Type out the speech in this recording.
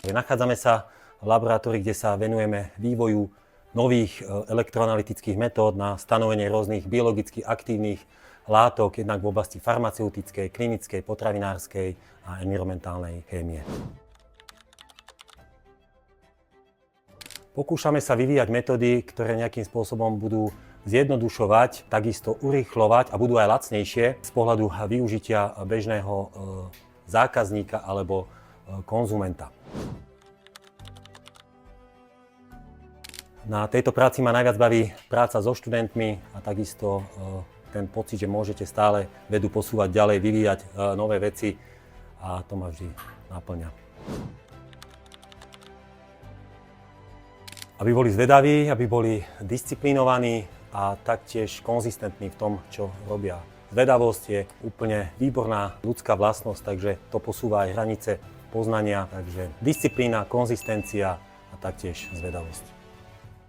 Nachádzame sa v laboratórii, kde sa venujeme vývoju nových elektroanalytických metód na stanovenie rôznych biologicky aktívnych látok, jednak v oblasti farmaceutickej, klinickej, potravinárskej a environmentálnej chémie. Pokúšame sa vyvíjať metódy, ktoré nejakým spôsobom budú zjednodušovať, takisto urýchlovať a budú aj lacnejšie z pohľadu využitia bežného zákazníka alebo konzumenta. Na tejto práci ma najviac baví práca so študentmi a takisto ten pocit, že môžete stále vedu posúvať ďalej, vyvíjať nové veci a to ma vždy naplňa. Aby boli zvedaví, aby boli disciplinovaní a taktiež konzistentní v tom, čo robia. Zvedavosť je úplne výborná ľudská vlastnosť, takže to posúva aj hranice poznania. Takže disciplína, konzistencia a taktiež zvedavosť.